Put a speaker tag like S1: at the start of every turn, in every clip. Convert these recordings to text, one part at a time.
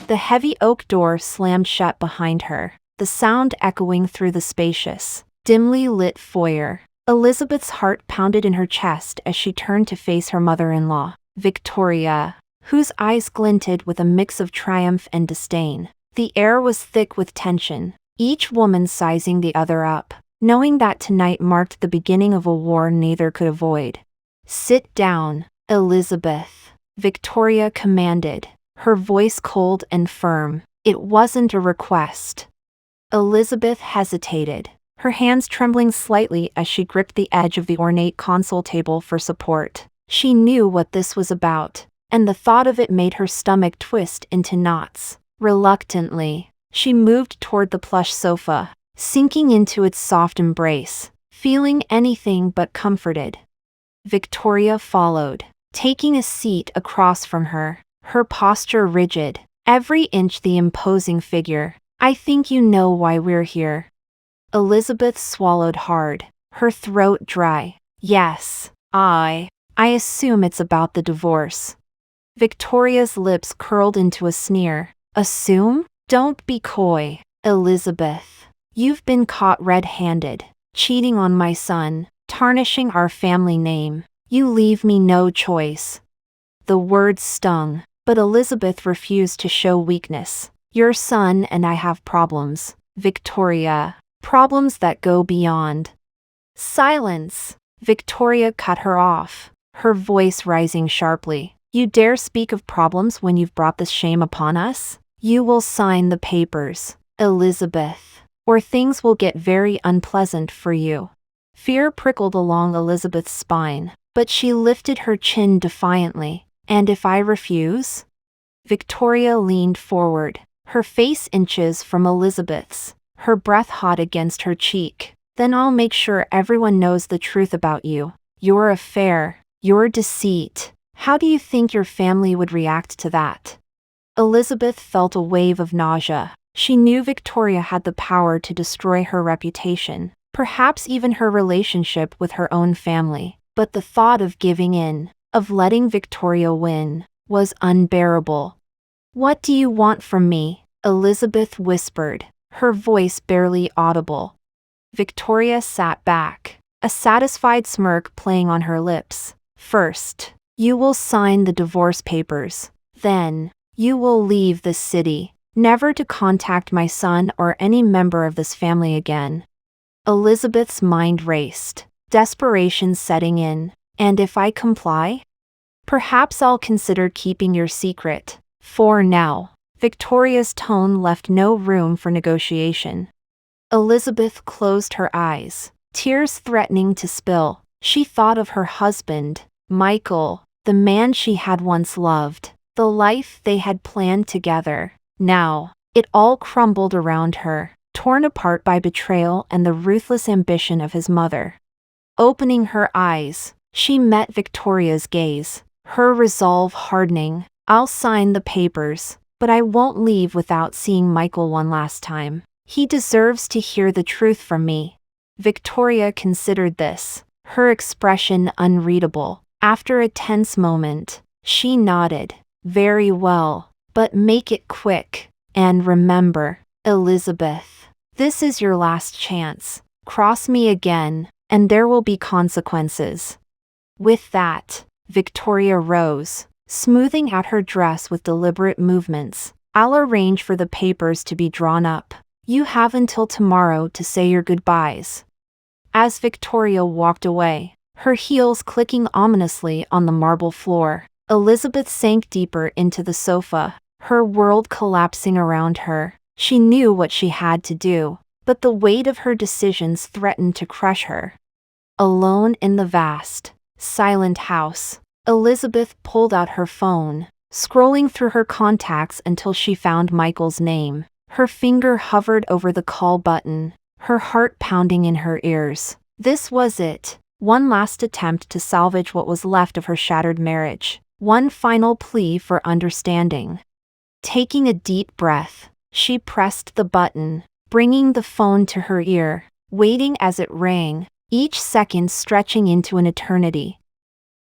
S1: The heavy oak door slammed shut behind her, the sound echoing through the spacious, dimly lit foyer. Elizabeth's heart pounded in her chest as she turned to face her mother-in-law, Victoria, whose eyes glinted with a mix of triumph and disdain. The air was thick with tension, each woman sizing the other up, knowing that tonight marked the beginning of a war neither could avoid. "Sit down, Elizabeth," Victoria commanded, her voice cold and firm. It wasn't a request. Elizabeth hesitated, her hands trembling slightly as she gripped the edge of the ornate console table for support. She knew what this was about, and the thought of it made her stomach twist into knots. Reluctantly, she moved toward the plush sofa, sinking into its soft embrace, feeling anything but comforted. Victoria followed, taking a seat across from her, her posture rigid, every inch the imposing figure. "I think you know why we're here." Elizabeth swallowed hard, her throat dry. "Yes, I assume it's about the divorce." Victoria's lips curled into a sneer. "Assume? Don't be coy, Elizabeth. You've been caught red-handed, cheating on my son, tarnishing our family name. You leave me no choice." The words stung, but Elizabeth refused to show weakness. "Your son and I have problems, Victoria. Problems that go beyond." "Silence!" Victoria cut her off, her voice rising sharply. "You dare speak of problems when you've brought this shame upon us? You will sign the papers, Elizabeth, or things will get very unpleasant for you." Fear prickled along Elizabeth's spine, but she lifted her chin defiantly. "And if I refuse?" Victoria leaned forward, her face inches from Elizabeth's, her breath hot against her cheek. "Then I'll make sure everyone knows the truth about you. Your affair, your deceit. How do you think your family would react to that?" Elizabeth felt a wave of nausea. She knew Victoria had the power to destroy her reputation, perhaps even her relationship with her own family. But the thought of giving in, of letting Victoria win, was unbearable. "What do you want from me?" Elizabeth whispered, her voice barely audible. Victoria sat back, a satisfied smirk playing on her lips. "First, you will sign the divorce papers. Then, you will leave this city, never to contact my son or any member of this family again." Elizabeth's mind raced, desperation setting in. "And if I comply? Perhaps I'll consider keeping your secret. For now." Victoria's tone left no room for negotiation. Elizabeth closed her eyes, tears threatening to spill. She thought of her husband, Michael, the man she had once loved, the life they had planned together. Now, it all crumbled around her, torn apart by betrayal and the ruthless ambition of his mother. Opening her eyes, she met Victoria's gaze, her resolve hardening. "I'll sign the papers, but I won't leave without seeing Michael one last time. He deserves to hear the truth from me." Victoria considered this, her expression unreadable. After a tense moment, she nodded. "Very well, but make it quick. And remember, Elizabeth, this is your last chance. Cross me again, and there will be consequences." With that, Victoria rose, smoothing out her dress with deliberate movements. "I'll arrange for the papers to be drawn up. You have until tomorrow to say your goodbyes." As Victoria walked away, her heels clicking ominously on the marble floor, Elizabeth sank deeper into the sofa, her world collapsing around her. She knew what she had to do, but the weight of her decisions threatened to crush her. Alone in the vast, silent house, Elizabeth pulled out her phone, scrolling through her contacts until she found Michael's name. Her finger hovered over the call button, her heart pounding in her ears. This was it, one last attempt to salvage what was left of her shattered marriage, one final plea for understanding. Taking a deep breath, she pressed the button, bringing the phone to her ear, waiting as it rang, each second stretching into an eternity.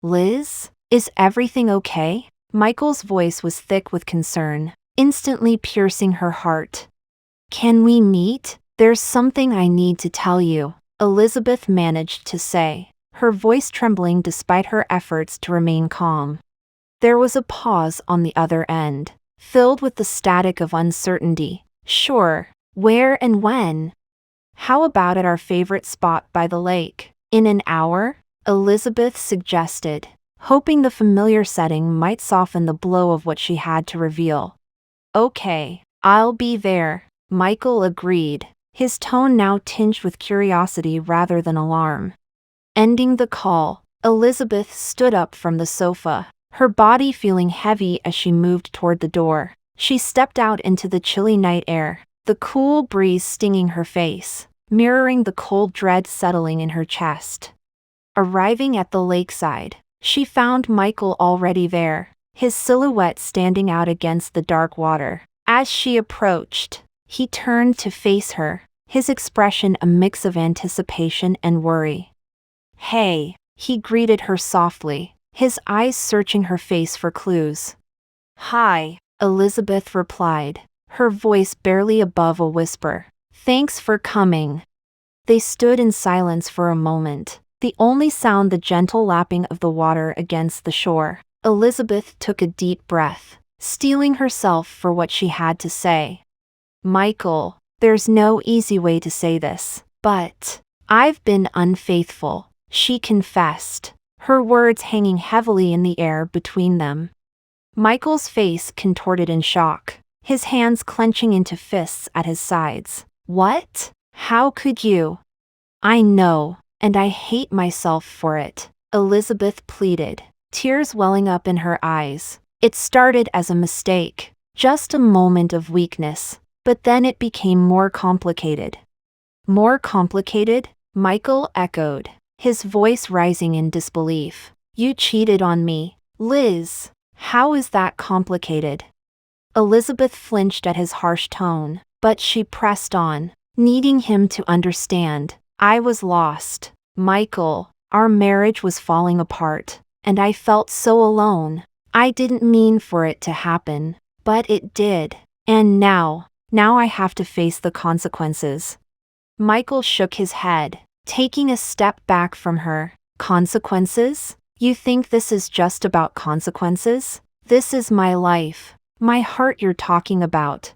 S1: "Liz, is everything okay?" Michael's voice was thick with concern. instantly piercing her heart. "Can we meet? There's something I need to tell you," Elizabeth managed to say, her voice trembling despite her efforts to remain calm. There was a pause on the other end, filled with the static of uncertainty. "Sure. Where and when?" "How about at our favorite spot by the lake? In an hour?" Elizabeth suggested, hoping the familiar setting might soften the blow of what she had to reveal. "Okay, I'll be there," Michael agreed, his tone now tinged with curiosity rather than alarm. Ending the call, Elizabeth stood up from the sofa, her body feeling heavy as she moved toward the door. She stepped out into the chilly night air, the cool breeze stinging her face, mirroring the cold dread settling in her chest. Arriving at the lakeside, she found Michael already there, his silhouette standing out against the dark water. As she approached, he turned to face her, his expression a mix of anticipation and worry. "Hey," he greeted her softly, his eyes searching her face for clues. "Hi," Elizabeth replied, her voice barely above a whisper. "Thanks for coming." They stood in silence for a moment, the only sound the gentle lapping of the water against the shore. Elizabeth took a deep breath, steeling herself for what she had to say. "Michael, there's no easy way to say this, but I've been unfaithful," she confessed, her words hanging heavily in the air between them. Michael's face contorted in shock, his hands clenching into fists at his sides. "What? How could you?" "I know, and I hate myself for it," Elizabeth pleaded, tears welling up in her eyes. "It started as a mistake, just a moment of weakness, but then it became more complicated." "More complicated?" Michael echoed, his voice rising in disbelief. "You cheated on me, Liz. How is that complicated?" Elizabeth flinched at his harsh tone, but she pressed on, needing him to understand. "I was lost, Michael. Our marriage was falling apart, and I felt so alone. I didn't mean for it to happen, but it did. And now I have to face the consequences." Michael shook his head, taking a step back from her. "Consequences? You think this is just about consequences? This is my life, my heart you're talking about."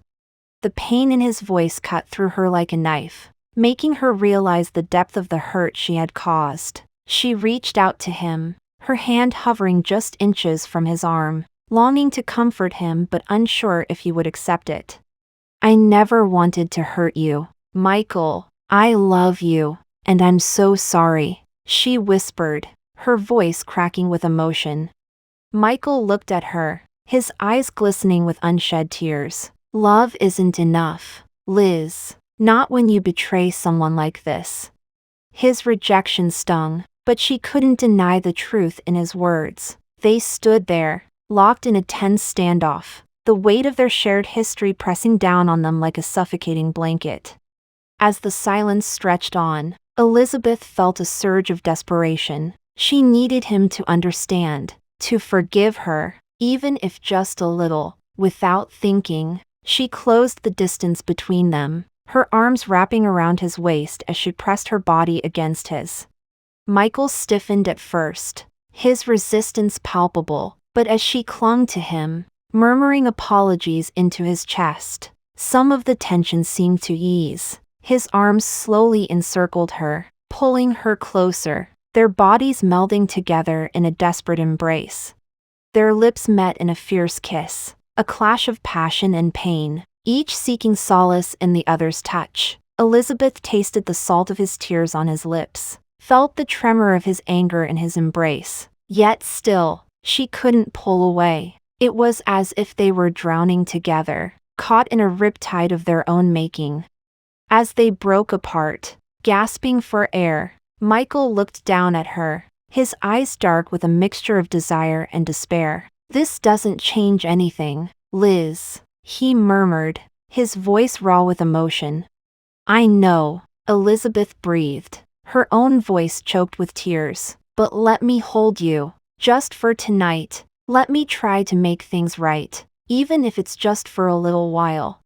S1: The pain in his voice cut through her like a knife, making her realize the depth of the hurt she had caused. She reached out to him, her hand hovering just inches from his arm, longing to comfort him but unsure if he would accept it. "I never wanted to hurt you, Michael. I love you, and I'm so sorry," she whispered, her voice cracking with emotion. Michael looked at her, his eyes glistening with unshed tears. "Love isn't enough, Liz. Not when you betray someone like this." His rejection stung, but she couldn't deny the truth in his words. They stood there, locked in a tense standoff, the weight of their shared history pressing down on them like a suffocating blanket. As the silence stretched on, Elizabeth felt a surge of desperation. She needed him to understand, to forgive her, even if just a little. Without thinking, she closed the distance between them, her arms wrapping around his waist as she pressed her body against his. Michael stiffened at first, his resistance palpable, but as she clung to him, murmuring apologies into his chest, some of the tension seemed to ease. His arms slowly encircled her, pulling her closer, their bodies melding together in a desperate embrace. Their lips met in a fierce kiss, a clash of passion and pain, each seeking solace in the other's touch. Elizabeth tasted the salt of his tears on his lips, felt the tremor of his anger in his embrace. Yet still, she couldn't pull away. It was as if they were drowning together, caught in a riptide of their own making. As they broke apart, gasping for air, Michael looked down at her, his eyes dark with a mixture of desire and despair. "This doesn't change anything, Liz," he murmured, his voice raw with emotion. "I know," Elizabeth breathed, her own voice choked with tears. "But let me hold you, just for tonight. Let me try to make things right." even if it's just for a little while.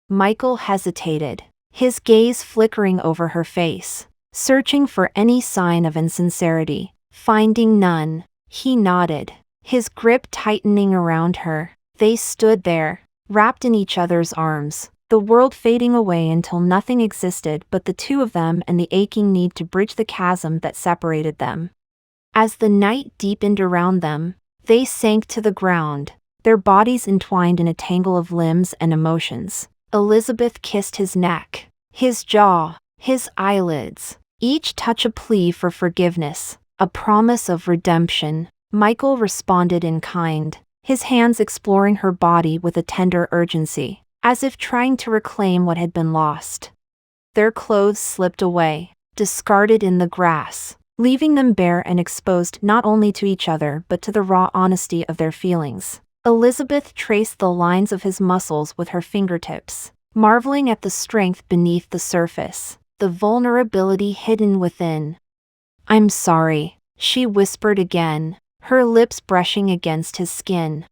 S1: Michael hesitated, his gaze flickering over her face, searching for any sign of insincerity. Finding none, he nodded, his grip tightening around her. They stood there, wrapped in each other's arms, the world fading away until nothing existed but the two of them and the aching need to bridge the chasm that separated them. As the night deepened around them, they sank to the ground, their bodies entwined in a tangle of limbs and emotions. Elizabeth kissed his neck, his jaw, his eyelids, each touch a plea for forgiveness, a promise of redemption. Michael responded in kind, his hands exploring her body with a tender urgency, as if trying to reclaim what had been lost. Their clothes slipped away, discarded in the grass, leaving them bare and exposed not only to each other but to the raw honesty of their feelings. Elizabeth traced the lines of his muscles with her fingertips, marveling at the strength beneath the surface, the vulnerability hidden within. "I'm sorry," she whispered again, her lips brushing against his skin.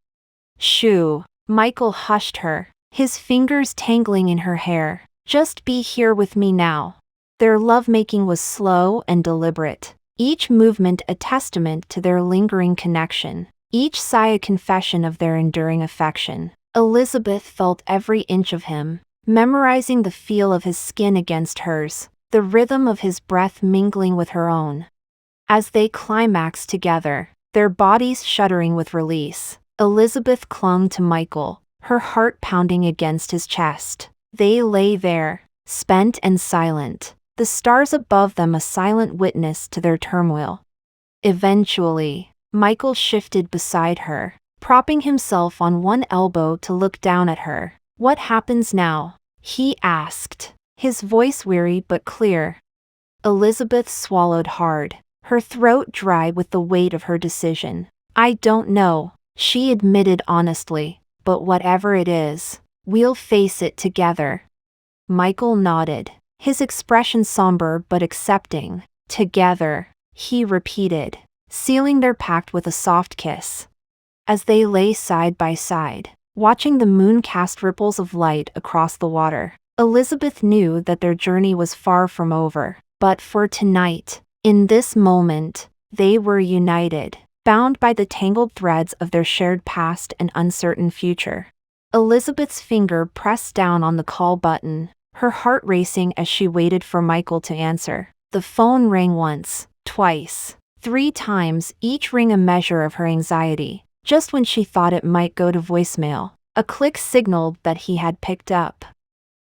S1: "Shoo," Michael hushed her, his fingers tangling in her hair. "Just be here with me now." Their lovemaking was slow and deliberate, each movement a testament to their lingering connection, each sigh a confession of their enduring affection. Elizabeth felt every inch of him, memorizing the feel of his skin against hers, the rhythm of his breath mingling with her own. As they climaxed together, their bodies shuddering with release, Elizabeth clung to Michael, her heart pounding against his chest. They lay there, spent and silent, the stars above them a silent witness to their turmoil. Eventually, Michael shifted beside her, propping himself on one elbow to look down at her. "What happens now?" he asked, his voice weary but clear. Elizabeth swallowed hard, her throat dry with the weight of her decision. "I don't know," she admitted honestly, "but whatever it is, we'll face it together." Michael nodded, his expression somber but accepting. "Together," he repeated, sealing their pact with a soft kiss. As they lay side by side, watching the moon cast ripples of light across the water, Elizabeth knew that their journey was far from over. But for tonight, in this moment, they were united, bound by the tangled threads of their shared past and uncertain future. Elizabeth's finger pressed down on the call button, her heart racing as she waited for Michael to answer. The phone rang once, twice, 3 times, each ring a measure of her anxiety. Just when she thought it might go to voicemail, a click signaled that he had picked up.